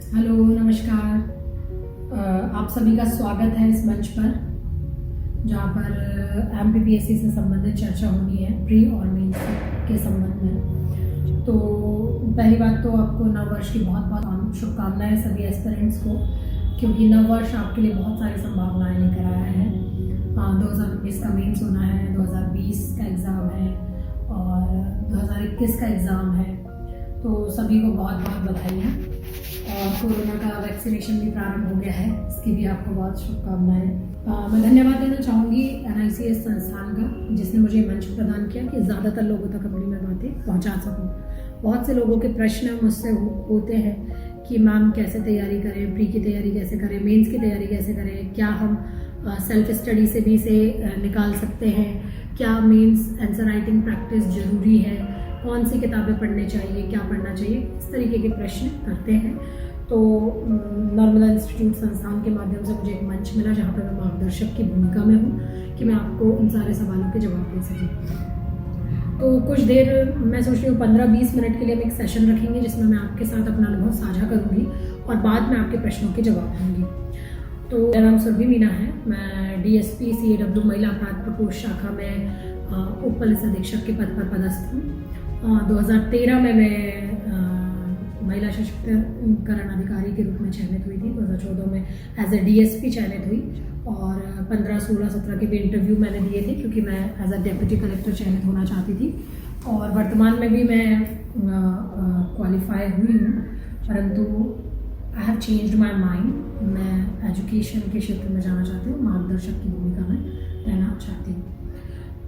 Hello, नमस्कार। आप सभी का स्वागत है इस मंच पर जहाँ पर एमपीपीएससी से संबंधित चर्चा होनी है, प्री और मेंस के संबंध में। तो पहली बात तो आपको नव वर्ष की बहुत बहुत शुभकामनाएं सभी एस्पिरेंट्स को, क्योंकि नव वर्ष आपके लिए बहुत सारी संभावनाएं लेकर आया है। 2019 का मेंस होना है, 2020 का एग्ज़ाम है और 2021 का एग्ज़ाम है। तो सभी को बहुत बहुत बधाइयाँ। और कोरोना का वैक्सीनेशन भी प्रारंभ हो गया है, इसकी भी आपको बहुत शुभकामनाएं। मैं धन्यवाद देना चाहूँगी NICS संस्थान का, जिसने मुझे मंच प्रदान किया कि ज़्यादातर लोगों तक अपनी मैं बातें पहुँचा सकूँ। बहुत से लोगों के प्रश्न मुझसे होते हैं कि मैम कैसे तैयारी करें, प्री की तैयारी कैसे करें, मेंस की तैयारी कैसे करें, क्या हम सेल्फ स्टडी से भी निकाल सकते हैं, क्या मेंस आंसर राइटिंग प्रैक्टिस ज़रूरी है, कौन सी किताबें पढ़ने चाहिए, क्या पढ़ना चाहिए, इस तरीके के प्रश्न करते हैं। तो नर्मदा इंस्टीट्यूट संस्थान के माध्यम से मुझे एक मंच मिला जहाँ पर मैं मार्गदर्शक की भूमिका में हूँ कि मैं आपको उन सारे सवालों के जवाब दे सकूँ। तो कुछ देर मैं सोच रही हूँ 15-20 मिनट के लिए हम एक सेशन रखेंगे जिसमें मैं आपके साथ अपना अनुभव साझा करूँगी और बाद में आपके प्रश्नों के जवाब दूँगी। तो मेरा नाम सुरभि मीना है। मैं DSP CAW महिला अपराध प्रकोष्ठ शाखा में उप पुलिस अधीक्षक के पद पर पदस्थ हूँ। 2013 में मैं महिला सशक्तिकरण अधिकारी के रूप में चयनित हुई थी। 2014 में एज ए DSP चयनित हुई और 15, 16, 17 के भी इंटरव्यू मैंने दिए थे क्योंकि मैं एज अ डेप्यूटी कलेक्टर चयनित होना चाहती थी। और वर्तमान में भी मैं क्वालिफाई हुई हूँ, परंतु I have changed my mind. मैं एजुकेशन के क्षेत्र में जाना चाहती हूँ, मार्गदर्शक की भूमिका में रहना चाहती हूँ।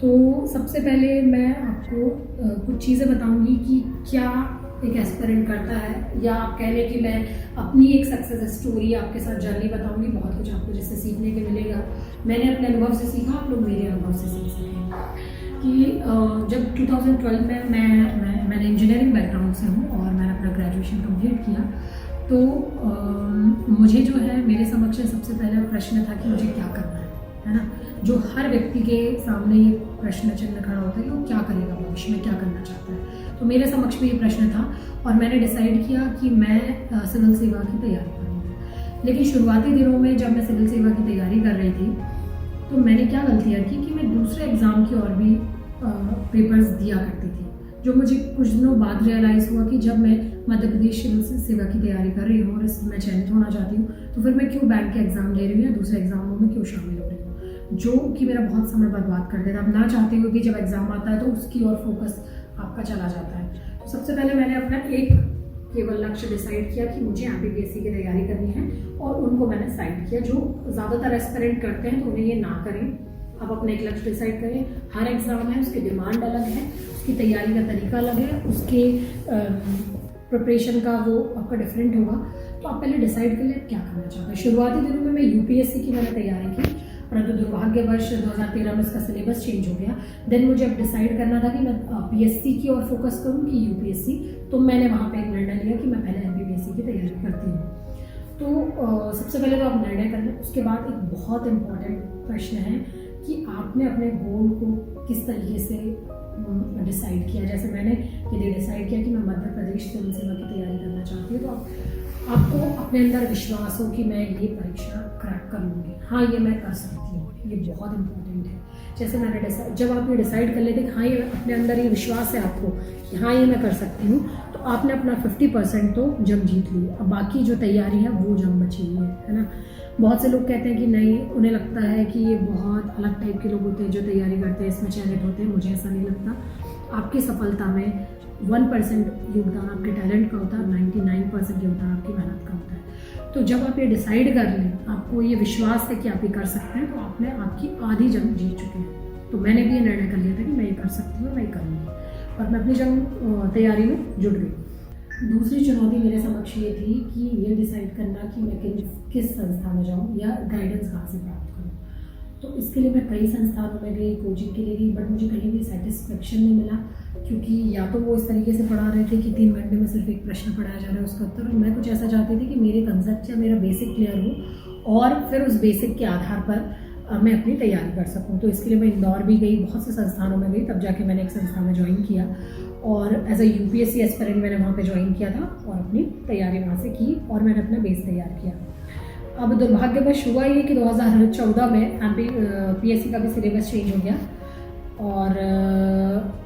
तो सबसे पहले मैं आपको कुछ चीज़ें बताऊंगी कि क्या एक एस्पिरेंट करता है, या आप कह लें कि मैं अपनी एक सक्सेस स्टोरी आपके साथ जर्नी बताऊंगी। बहुत कुछ आपको जिससे सीखने के मिलेगा। मैंने अपने अनुभव से सीखा, आप लोग मेरे अनुभव से सीख सकें। कि जब 2012 में मैंने इंजीनियरिंग बैकग्राउंड से हूँ और मैंने अपना ग्रेजुएशन कंप्लीट किया, तो मुझे जो है मेरे समक्ष सबसे पहला प्रश्न था कि मुझे क्या करना है ना। जो हर व्यक्ति के सामने ये प्रश्न चिन्ह खड़ा होता है कि वो क्या करेगा भविष्य में, क्या करना चाहता है। तो मेरे समक्ष भी ये प्रश्न था और मैंने डिसाइड किया कि मैं सिविल सेवा की तैयारी करूँगी। लेकिन शुरुआती दिनों में जब मैं सिविल सेवा की तैयारी कर रही थी तो मैंने क्या गलतियाँ की कि मैं दूसरे एग्ज़ाम की और भी पेपर्स दिया करती थी, जो मुझे कुछ दिनों बाद रियलाइज़ हुआ कि जब मैं मध्य प्रदेश सिविल सेवा की तैयारी कर रही हूँ और इसमें चयनित होना चाहती हूँ, तो फिर मैं क्यों बैंक के एग्ज़ाम दे रही हूँ या दूसरे एग्ज़ामों में क्यों शामिल हो रही हूँ, जो कि मेरा बहुत समय बर्बाद कर देता। अब ना चाहते हुए भी जब एग्ज़ाम आता है तो उसकी ओर फोकस आपका चला जाता है। तो सबसे पहले मैंने अपना एक केवल लक्ष्य डिसाइड किया कि मुझे MPPSC की तैयारी करनी है और उनको मैंने साइड किया। जो ज़्यादातर एस्पिरेंट करते हैं तो उन्हें ये ना करें। आप अपना एक लक्ष्य डिसाइड करें। हर एग्ज़ाम है, उसकी डिमांड अलग है, उसकी तैयारी का तरीका अलग है, उसके प्रिपरेशन का वो आपका डिफरेंट होगा। तो आप पहले डिसाइड कर लें क्या करना चाहते हैं। शुरुआती दिनों में मैं UPSC की मैंने तैयारी की, परंतु दुर्भाग्यवश 2013 में इसका सिलेबस चेंज हो गया। देन मुझे अब डिसाइड करना था कि मैं PSC की ओर फोकस करूँ कि UPSC। तो मैंने वहाँ पे एक निर्णय लिया कि मैं पहले MPPSC की तैयारी करती हूँ। तो सबसे पहले तो आप निर्णय कर लें। उसके बाद एक बहुत इम्पॉर्टेंट प्रश्न है कि आपने अपने गोल को किस तरीके से डिसाइड किया। जैसे मैंने यदि डिसाइड किया कि मैं मध्य प्रदेश सिविल सेवा की तैयारी करना चाहती हूँ, तो आपको अपने अंदर विश्वास हो कि मैं ये परीक्षा क्रैक कर लूँगी, हाँ ये मैं कर सकती हूँ। ये बहुत इंपॉर्टेंट है। जैसे मैंने जब आप ये डिसाइड कर लेते कि हाँ ये अपने अंदर ये विश्वास है आपको कि हाँ ये मैं कर सकती हूँ, तो आपने अपना 50% तो जंग जीत ली। अब बाकी जो तैयारी है वो जंग बची हुई है ना। बहुत से लोग कहते हैं कि नहीं, उन्हें लगता है कि ये बहुत अलग टाइप के लोग होते हैं जो तैयारी करते हैं, इसमें चयनित होते हैं। मुझे ऐसा नहीं लगता। आपकी सफलता में 1% योगदान आपके टैलेंट का होता है, 99% योगदान आपकी मेहनत का होता है। तो जब आप ये डिसाइड कर लें, आपको ये विश्वास है कि आप ये कर सकते हैं, तो आपने आपकी आधी जंग जीत चुके हैं। तो मैंने भी ये निर्णय कर लिया था कि मैं ये कर सकती हूँ, मैं ये करूँगी, और मैं अपनी जंग तैयारी में जुट गई। दूसरी चुनौती मेरे समक्ष ये थी कि ये डिसाइड करना कि मैं किस संस्था में जाऊँ या गाइडेंस कहाँ से प्राप्त करूँ। तो इसके लिए मैं कई संस्थानों में गई, कोचिंग के लिए गई, बट मुझे कहीं भी सेटिस्फेक्शन नहीं मिला, क्योंकि या तो वो इस तरीके से पढ़ा रहे थे कि 3 घंटे में सिर्फ एक प्रश्न पढ़ाया जा रहा है, उसका उत्तर। और मैं कुछ ऐसा चाहती थी कि मेरे कंसेप्ट या मेरा बेसिक क्लियर हो और फिर उस बेसिक के आधार पर मैं अपनी तैयारी कर सकूं। तो इसके लिए मैं इंदौर भी गई, बहुत से संस्थानों में गई, तब जाके मैंने एक संस्था में ज्वाइन किया और एज अ यूपीएससी एस्पिरेंट मैंने वहाँ पे ज्वाइन किया था और अपनी तैयारी वहाँ से की और मैंने अपना बेस तैयार किया। अब दुर्भाग्यवश हुआ ये कि 2014 में पीएससी का भी सिलेबस चेंज हो गया और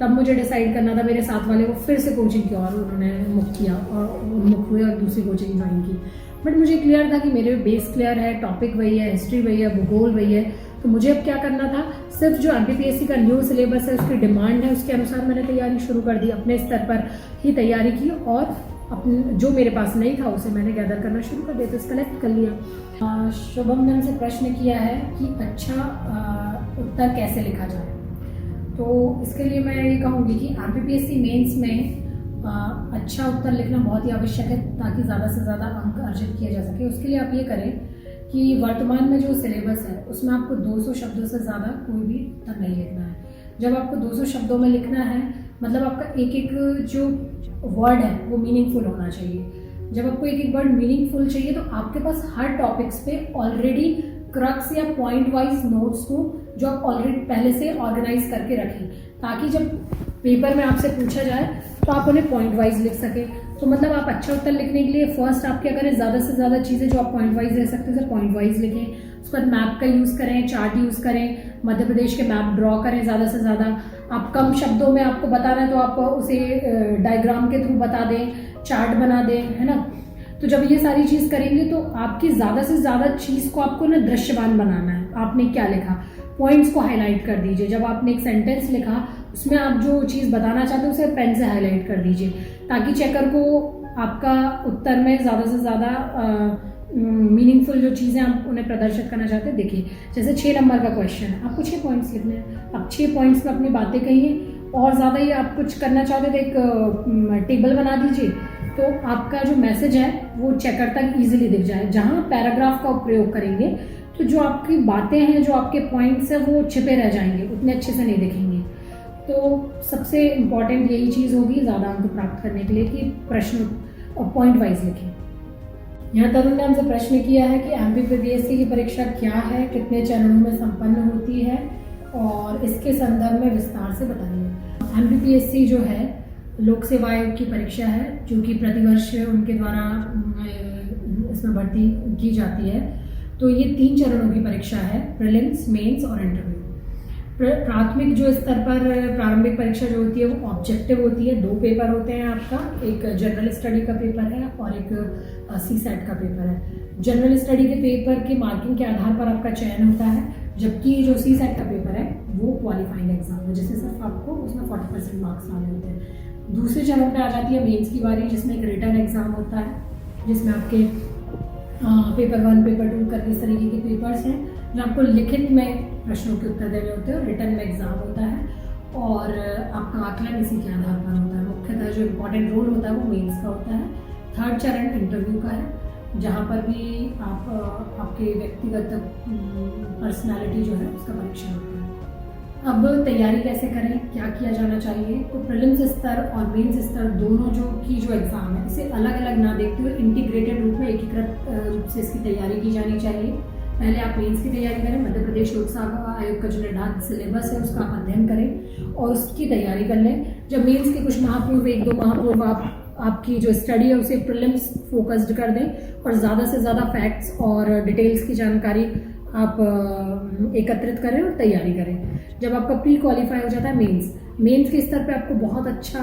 तब मुझे डिसाइड करना था, मेरे साथ वाले को फिर से कोचिंग की और उन्होंने मुख किया और मुख हुए और दूसरी कोचिंग ज्वाइन की। बट मुझे क्लियर था कि मेरे बेस क्लियर है, टॉपिक वही है, हिस्ट्री वही है, भूगोल वही है, तो मुझे अब क्या करना था, सिर्फ जो एमपीपीएससी का न्यू सिलेबस है उसकी डिमांड है उसके अनुसार मैंने तैयारी शुरू कर दी, अपने स्तर पर ही तैयारी की और अपने जो मेरे पास नहीं था उसे मैंने गैदर करना शुरू कर दिया, तो कलेक्ट कर लिया। शुभम ने हमसे प्रश्न किया है कि अच्छा उत्तर कैसे लिखा जाए। तो इसके लिए मैं ये कहूँगी कि एमपीपीएससी मेंस में अच्छा उत्तर लिखना बहुत ही आवश्यक है ताकि ज़्यादा से ज़्यादा अंक अर्जित किया जा सके। उसके लिए आप ये करें कि वर्तमान में जो सिलेबस है उसमें आपको 200 शब्दों से ज़्यादा कोई भी उत्तर नहीं लिखना है। जब आपको 200 शब्दों में लिखना है मतलब आपका एक एक जो वर्ड है वो मीनिंगफुल होना चाहिए। जब आपको एक एक वर्ड मीनिंगफुल चाहिए तो आपके पास हर टॉपिक्स पे ऑलरेडी क्रक्स या पॉइंट वाइज नोट्स हो जो आप ऑलरेडी पहले से ऑर्गेनाइज करके रखें ताकि जब पेपर में आपसे पूछा जाए तो आप उन्हें पॉइंट वाइज लिख सकें। तो मतलब आप अच्छा उत्तर लिखने के लिए फर्स्ट आप क्या करें, ज़्यादा से ज़्यादा चीज़ें जो आप पॉइंट वाइज ले सकते हैं पॉइंट वाइज लिखें। उसके बाद मैप का यूज़ करें, चार्ट यूज़ करें, मध्य प्रदेश के मैप ड्रॉ करें ज़्यादा से ज़्यादा। आप कम शब्दों में आपको बताना है तो आप उसे डायग्राम के थ्रू बता दें, चार्ट बना दें, है ना। तो जब ये सारी चीज़ करेंगे तो आपकी ज़्यादा से ज़्यादा चीज़ को आपको ना दृश्यमान बनाना है। आपने क्या लिखा, पॉइंट्स को हाईलाइट कर दीजिए। जब आपने एक सेंटेंस लिखा उसमें आप जो चीज़ बताना चाहते हैं उसे पेन से हाईलाइट कर दीजिए ताकि चेकर को आपका उत्तर में ज़्यादा से ज़्यादा मीनिंगफुल जो चीज़ें आप उन्हें प्रदर्शित करना चाहते हैं। देखिए जैसे 6 नंबर का क्वेश्चन है, आपको 6 पॉइंट्स लिखने हैं। आप 6 पॉइंट्स में अपनी बातें कहिए और ज़्यादा ही आप कुछ करना चाहते तो एक टेबल बना दीजिए तो आपका जो मैसेज है वो चेकर तक ईजिली दिख जाए। जहाँ पैराग्राफ का प्रयोग करेंगे तो जो आपकी बातें हैं, जो आपके पॉइंट्स हैं वो छिपे रह जाएंगे, उतने अच्छे से नहीं दिखेंगे। तो सबसे इम्पॉर्टेंट यही चीज़ होगी ज़्यादा अंक प्राप्त करने के लिए कि प्रश्न पॉइंट वाइज लिखें। यहाँ तरुण ने हमसे प्रश्न किया है कि एमपीपीएससी की परीक्षा क्या है, कितने चरणों में संपन्न होती है और इसके संदर्भ में विस्तार से बताइए। एमपीपीएससी जो है लोक सेवा आयोग की परीक्षा है जो कि प्रतिवर्ष उनके द्वारा इसमें भर्ती की जाती है। तो ये 3 चरणों की परीक्षा है, प्रीलिम्स, मेंस और इंटरव्यू। प्राथमिक जो स्तर पर प्रारंभिक परीक्षा जो होती है वो ऑब्जेक्टिव होती है। 2 पेपर होते हैं आपका, एक जनरल स्टडी का पेपर है और एक सीसेट का पेपर है। जनरल स्टडी के पेपर के मार्किंग के आधार पर आपका चयन होता है, जबकि जो सीसेट का पेपर है वो क्वालिफाइंग एग्जाम है जिससे सिर्फ आपको उसमें 40% मार्क्स आने होते हैं। दूसरे चरण पे आ जाती है मेंस की बारी, जिसमें एक रिटन एग्जाम होता है जिसमें आपके पेपर 1, पेपर 2 करके इस तरीके के पेपर्स हैं जो आपको लिखित में प्रश्नों के उत्तर देने होते हैं और रिटन में एग्जाम होता है और आपका आकलन इसी के आधार पर होता है। मुख्यतः जो इम्पोर्टेंट रोल होता है वो मेंस का होता है। 3rd चरण इंटरव्यू का है जहाँ पर भी आपके व्यक्तिगत पर्सनालिटी जो है उसका परीक्षण होता है। अब तैयारी कैसे करें, क्या किया जाना चाहिए, तो प्रीलिम्स स्तर और मेंस स्तर दोनों जो एग्ज़ाम है इसे अलग अलग ना देखते हुए इंटीग्रेटेड रूप में एकीकृत रूप से इसकी तैयारी की जानी चाहिए। पहले आप मेंस की तैयारी करें, मध्य प्रदेश लोक सेवा आयोग का जो निर्धारित सिलेबस है उसका अध्ययन करें और उसकी तैयारी कर लें। जब मेंस के कुछ माह पूर्व, 1-2 माह पूर्व आपकी जो स्टडी है उसे प्रीलिम्स फोकस्ड कर दें और ज़्यादा से ज़्यादा फैक्ट्स और डिटेल्स की जानकारी आप एकत्रित करें और तैयारी करें। जब आपका प्री क्वालिफाई हो जाता है मेंस के स्तर पे आपको बहुत अच्छा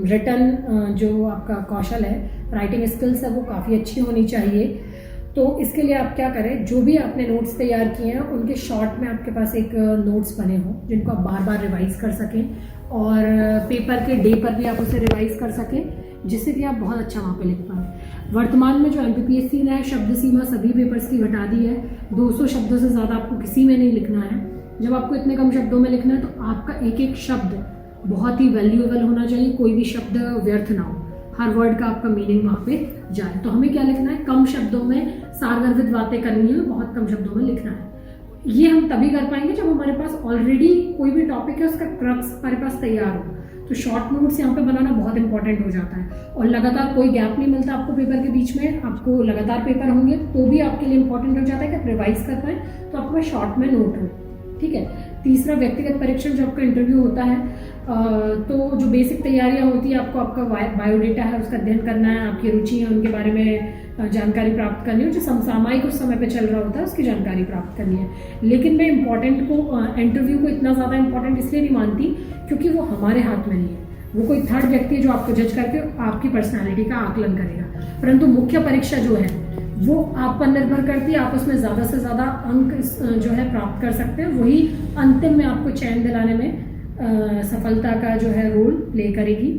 रिटन जो आपका कौशल है, राइटिंग स्किल्स है वो काफ़ी अच्छी होनी चाहिए। तो इसके लिए आप क्या करें, जो भी आपने नोट्स तैयार किए हैं उनके शॉर्ट में आपके पास एक नोट्स बने हों जिनको आप बार बार रिवाइज कर सकें और पेपर के डे पर भी आप उसे रिवाइज कर सकें जिससे कि आप बहुत अच्छा वहाँ पे लिख पाएँ। वर्तमान में जो एमपीपीएससी ने शब्द सीमा सभी पेपर्स की घटा दी है, 200 शब्दों से ज़्यादा आपको किसी में नहीं लिखना है। जब आपको इतने कम शब्दों में लिखना है तो आपका एक एक शब्द बहुत ही वैल्यूएबल होना चाहिए, कोई भी शब्द व्यर्थ ना हो, हर वर्ड का आपका मीनिंग वहाँ पे जाए। तो हमें क्या लिखना है, कम शब्दों में सारगर्भित बातें करनी है, बहुत कम शब्दों में लिखना है। ये हम तभी कर पाएंगे जब हमारे पास ऑलरेडी कोई भी टॉपिक है उसका क्रक्स हमारे पास तैयार हो। तो शॉर्ट नोट्स यहाँ पे बनाना बहुत इंपॉर्टेंट हो जाता है और लगातार कोई गैप नहीं मिलता आपको पेपर के बीच में, आपको लगातार पेपर होंगे तो भी आपके लिए इंपॉर्टेंट हो जाता है कि आप रिवाइज कर पाए तो आपके पास शॉर्ट में नोट हो। ठीक है। तीसरा व्यक्तिगत परीक्षण जो आपका इंटरव्यू होता है तो जो बेसिक तैयारियां होती है, आपको आपका बायोडेटा है उसका अध्ययन करना है, आपकी रुचि है उनके बारे में जानकारी प्राप्त करनी है, जो समसामयिक उस समय पे चल रहा होता है उसकी जानकारी प्राप्त करनी है। लेकिन मैं इम्पॉर्टेंट को इंटरव्यू को इतना ज़्यादा इम्पॉर्टेंट इसलिए नहीं मानती क्योंकि वो हमारे हाथ में नहीं है, वो कोई थर्ड व्यक्ति है जो आपको जज करके आपकी पर्सनैलिटी का आकलन करेगा। परंतु मुख्य परीक्षा जो है वो आप पर निर्भर करती है, आप उसमें ज़्यादा से ज़्यादा अंक जो है प्राप्त कर सकते हैं, वही अंतिम में आपको चयन दिलाने में सफलता का जो है रोल प्ले करेगी।